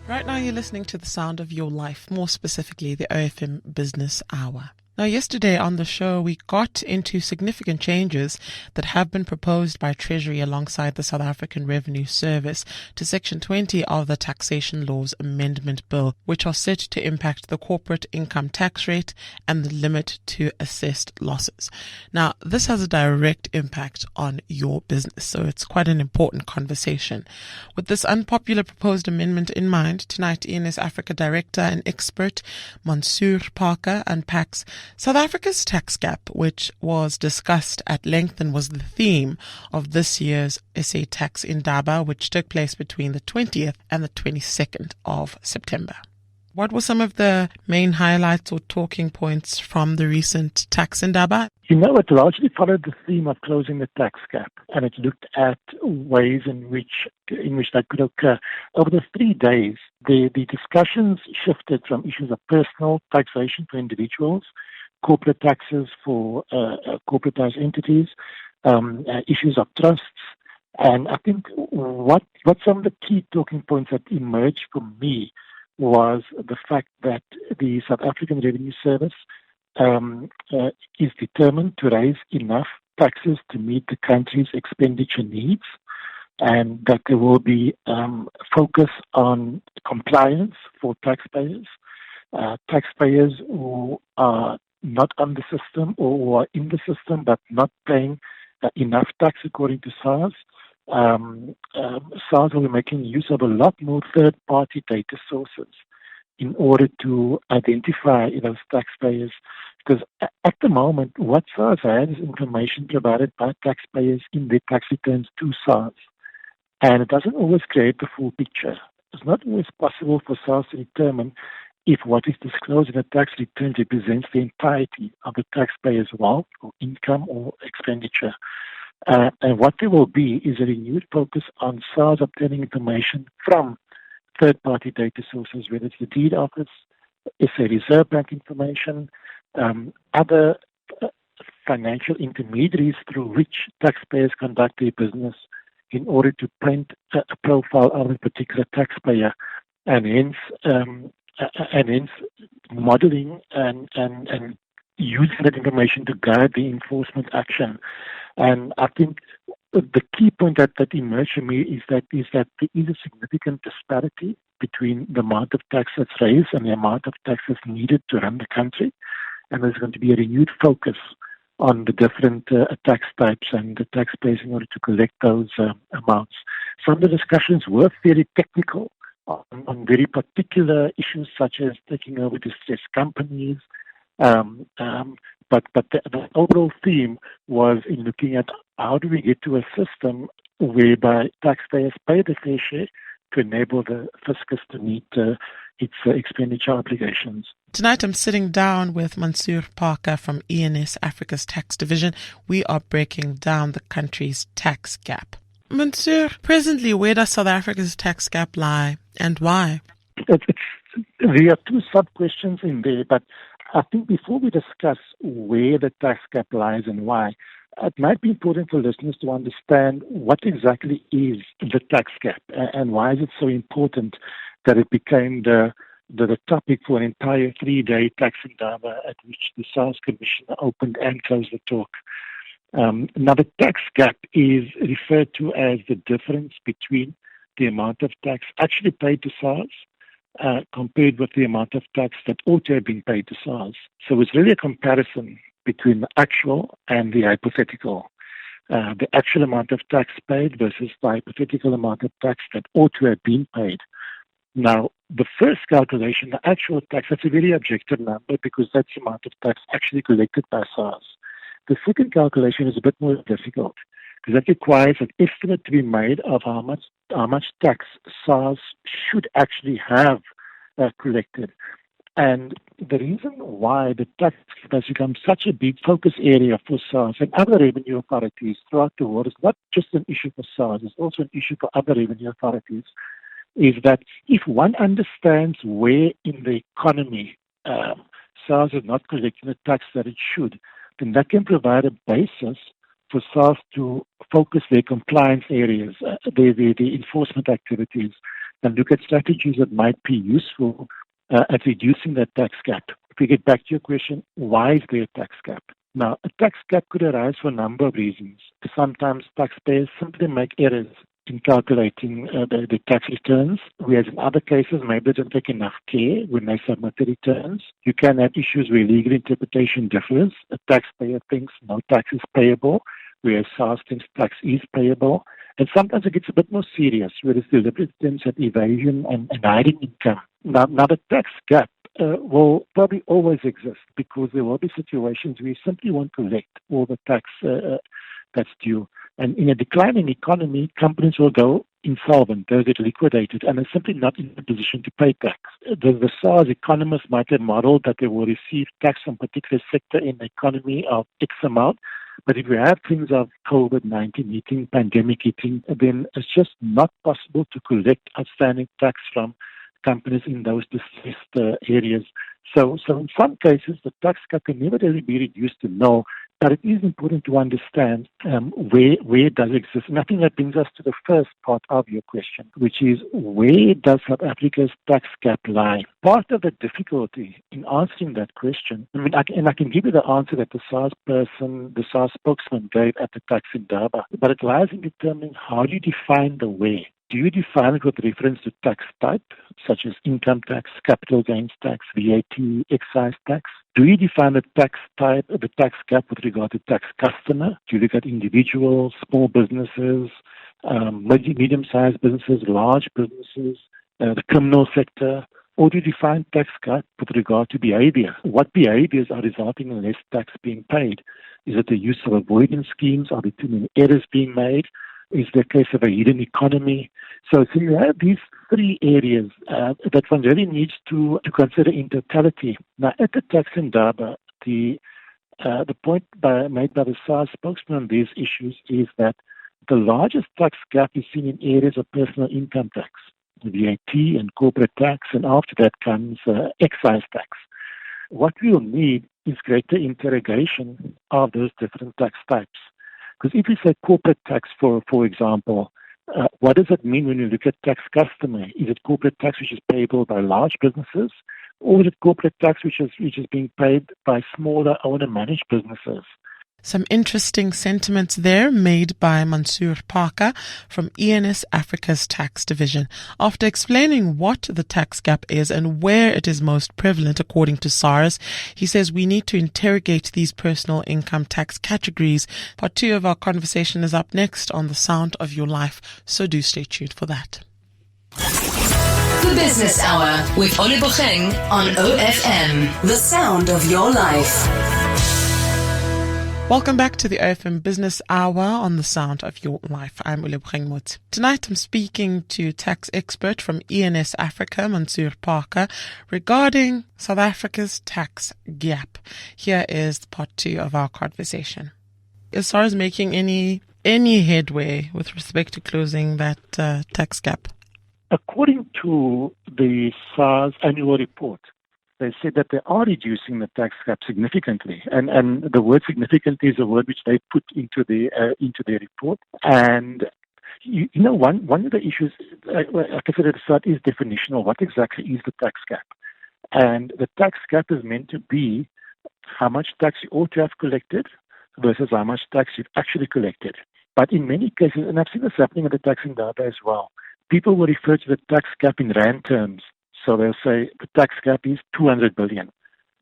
Right now you're listening to The Sound of Your Life, more specifically the OFM Business Hour. Now, yesterday on the show, we got into significant changes that have been proposed by Treasury alongside the South African Revenue Service to Section 20 of the Taxation Laws Amendment Bill, which are set to impact the corporate income tax rate and the limit to assessed losses. Now, this has a direct impact on your business, so it's quite an important conversation. With this unpopular proposed amendment in mind, tonight ENS Africa Director and expert Mansoor Parker unpacks South Africa's tax gap, which was discussed at length and was the theme of this year's SA Tax Indaba, which took place between the 20th and the 22nd of September. What were some of the main highlights or talking points from the recent Tax Indaba? It largely followed the theme of closing the tax gap, and it looked at ways in which that could occur. Over the 3 days, the discussions shifted from issues of personal taxation for individuals, corporate taxes for corporatized entities, issues of trusts, and I think what some of the key talking points that emerged for me was the fact that the South African Revenue Service is determined to raise enough taxes to meet the country's expenditure needs, and that there will be focus on compliance for taxpayers. Taxpayers who are not on the system or who are in the system but not paying enough tax according to SARS. SARS will be making use of a lot more third-party data sources in order to identify those taxpayers. Because at the moment, what SARS has is information provided by taxpayers in their tax returns to SARS. And it doesn't always create the full picture. It's not always possible for SARS to determine if what is disclosed in a tax return represents the entirety of the taxpayer's wealth or income or expenditure. And what there will be is a renewed focus on SARS obtaining information from third-party data sources, whether it's the deed office, SA Reserve Bank information, other financial intermediaries through which taxpayers conduct their business in order to paint a profile of a particular taxpayer, and hence modeling and using that information to guide the enforcement action. And I think the key point that emerged for me is that there is a significant disparity between the amount of tax that's raised and the amount of tax that's needed to run the country. And there's going to be a renewed focus on the different tax types and the taxpayers in order to collect those amounts. Some of the discussions were fairly technical on very particular issues such as taking over distressed companies. But the overall theme was in looking at how do we get to a system whereby taxpayers pay the fair share to enable the fiscus to meet its expenditure obligations. Tonight I'm sitting down with Mansoor Parker from ENS Africa's Tax Division. We are breaking down the country's tax gap. Mansoor, presently, where does South Africa's tax gap lie and why? There are two sub-questions in there, but I think before we discuss where the tax gap lies and why, it might be important for listeners to understand what exactly is the tax gap and why is it so important that it became the topic for an entire 3-day tax indaba at which the SARS Commission opened and closed the talk. Now, the tax gap is referred to as the difference between the amount of tax actually paid to SARS compared with the amount of tax that ought to have been paid to SARS. So it's really a comparison between the actual and the hypothetical. The actual amount of tax paid versus the hypothetical amount of tax that ought to have been paid. Now, the first calculation, the actual tax, that's a very objective number because that's the amount of tax actually collected by SARS. The second calculation is a bit more difficult because that requires an estimate to be made of how much tax SARS should actually have collected. And the reason why the tax has become such a big focus area for SARS and other revenue authorities throughout the world is not just an issue for SARS, it's also an issue for other revenue authorities, is that if one understands where in the economy SARS is not collecting the tax that it should, then that can provide a basis for SARS to focus their compliance areas, the enforcement activities, and look at strategies that might be useful at reducing that tax gap. If we get back to your question, why is there a tax gap? Now, a tax gap could arise for a number of reasons. Sometimes taxpayers simply make errors in calculating the tax returns, whereas in other cases, maybe they don't take enough care when they submit the returns. You can have issues where legal interpretation differs. A taxpayer thinks no tax is payable, whereas SARS thinks tax is payable. And sometimes it gets a bit more serious, where there's deliberate attempts at evasion and hiding income. Now the tax gap will probably always exist because there will be situations where you simply won't collect all the tax that's due. And in a declining economy, companies will go insolvent, they'll get liquidated, and they're simply not in a position to pay tax. The SARS economists might have modeled that they will receive tax from a particular sector in the economy of X amount, but if we have things of COVID-19 hitting, pandemic hitting, then it's just not possible to collect outstanding tax from companies in those distressed areas. So in some cases, the tax gap can never really be reduced to null, but it is important to understand where it does exist. And I think that brings us to the first part of your question, which is where does South Africa's tax gap lie? Part of the difficulty in answering that question, I can give you the answer that the SARS spokesman gave at the tax in Durban, but it lies in determining how do you define the where. Do you define it with reference to tax type, such as income tax, capital gains tax, VAT, excise tax? Do you define the tax type, the tax gap with regard to tax customer? Do you look at individuals, small businesses, medium-sized businesses, large businesses, the criminal sector? Or do you define tax gap with regard to behavior? What behaviors are resulting in less tax being paid? Is it the use of avoidance schemes? Are there too many errors being made? Is there a case of a hidden economy? So you have these three areas that one really needs to consider in totality. Now, at the tax in Durban, the point made by the SARS spokesman on these issues is that the largest tax gap is seen in areas of personal income tax, VAT and corporate tax, and after that comes excise tax. What we'll need is greater interrogation of those different tax types. Because if we say corporate tax, for example, what does it mean when you look at tax customer? Is it corporate tax which is payable by large businesses, or is it corporate tax which is being paid by smaller owner-managed businesses? Some interesting sentiments there made by Mansoor Parker from ENS Africa's tax division. After explaining what the tax gap is and where it is most prevalent according to SARS, he says we need to interrogate these personal income tax categories. Part 2 of our conversation is up next on The Sound of Your Life, so do stay tuned for that. The Business Hour with Olebogeng on OFM, the sound of your life. Welcome back to the OFM Business Hour on the Sound of Your Life. I'm Olebogeng Mots. Tonight I'm speaking to tax expert from ENS Africa, Mansoor Parker, regarding South Africa's tax gap. Here is part 2 of our conversation. Is SARS making any headway with respect to closing that tax gap? According to the SARS annual report, they said that they are reducing the tax gap significantly, and the word significantly is a word which they put into their report. And one of the issues, like I said at the start, is definitional. What exactly is the tax gap? And the tax gap is meant to be how much tax you ought to have collected versus how much tax you've actually collected. But in many cases, and I've seen this happening at the tax in Durban as well, people will refer to the tax gap in rand terms. So they'll say the tax gap is 200 billion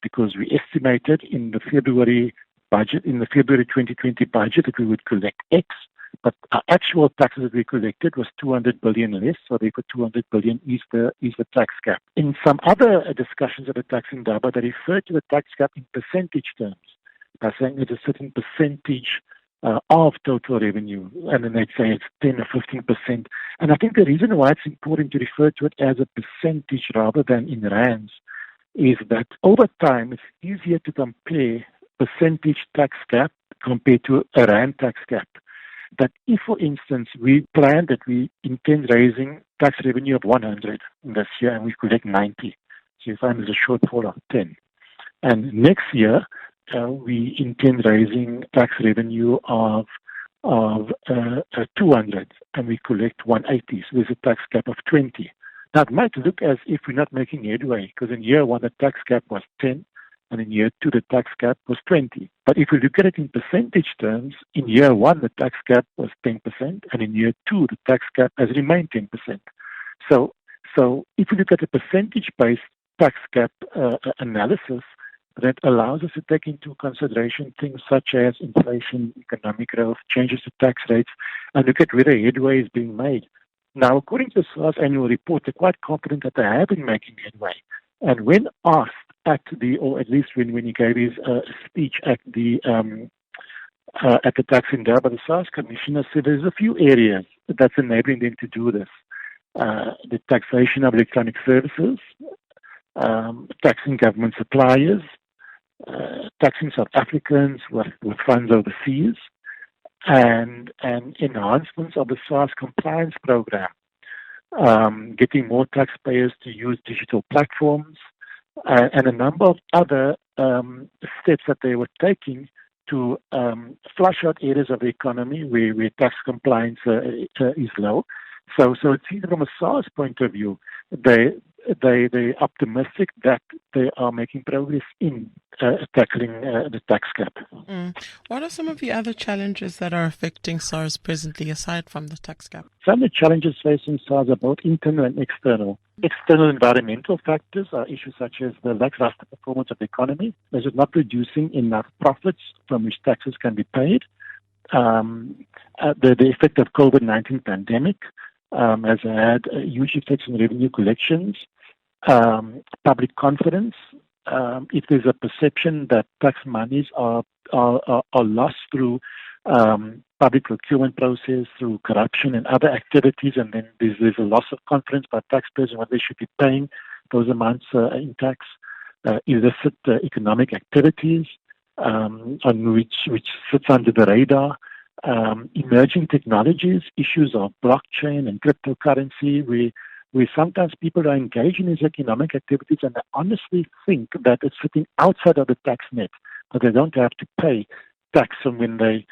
because we estimated in the February 2020 budget that we would collect X, but our actual taxes that we collected was 200 billion less, so therefore 200 billion is the tax gap. In some other discussions of the tax in Durban, they refer to the tax gap in percentage terms by saying it's a certain percentage of total revenue, and then they'd say it's 10 or 15%. And I think the reason why it's important to refer to it as a percentage rather than in rands is that over time it's easier to compare percentage tax gap compared to a rand tax gap. That if, for instance, we plan that we intend raising tax revenue of 100 this year and we collect 90, so you find there's a shortfall of 10. And next year, we intend raising tax revenue of 200 and we collect 180. So there's a tax gap of 20. Now, it might look as if we're not making headway, because in year one, the tax gap was 10, and in year two, the tax gap was 20. But if we look at it in percentage terms, in year one, the tax gap was 10%, and in year two, the tax gap has remained 10%. So if we look at the percentage-based tax gap analysis, that allows us to take into consideration things such as inflation, economic growth, changes to tax rates, and look at whether headway is being made. Now, according to the SARS annual report, they're quite confident that they have been making headway. And when asked or at least when he gave his speech at the tax in Durban, the SARS commissioner said there's a few areas that's enabling them to do this. The taxation of electronic services, taxing government suppliers, taxing South Africans with funds overseas, and enhancements of the SARS compliance program, getting more taxpayers to use digital platforms, and a number of other steps that they were taking to flush out areas of the economy where tax compliance is low. So it seems from a SARS point of view, they're optimistic that they are making progress in tackling the tax gap. What are some of the other challenges that are affecting SARS presently, aside from the tax gap? Some of the challenges facing SARS are both internal and external. External environmental factors are issues such as the lackluster performance of the economy, as it's not producing enough profits from which taxes can be paid. The effect of COVID-19 pandemic has had huge effects on revenue collections, public confidence. If there's a perception that tax monies are lost through public procurement process, through corruption and other activities, and then there's a loss of confidence by taxpayers in what they should be paying those amounts in tax. Illicit economic activities, on which sits under the radar. Emerging technologies, issues of blockchain and cryptocurrency, where sometimes people are engaging in these economic activities and they honestly think that it's sitting outside of the tax net, but they don't have to pay tax when they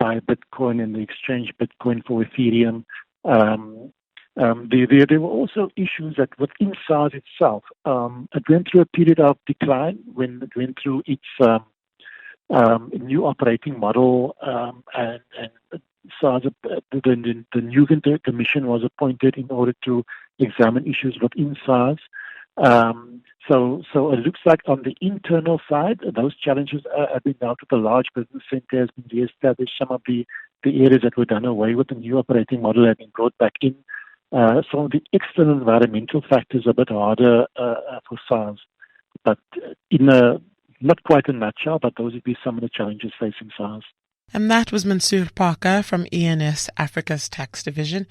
buy Bitcoin and they exchange Bitcoin for Ethereum. There were also issues that within SARS itself, it went through a period of decline when it went through its new operating model, and SARS, the new commission was appointed in order to examine issues within SARS. So it looks like on the internal side, those challenges have been dealt with. The large business center has been re-established. Some of the areas that were done away with the new operating model have been brought back in. Some of the external environmental factors are a bit harder for SARS, but not quite a nutshell, but those would be some of the challenges facing SARS. And that was Mansoor Parker from ENS Africa's Tax Division.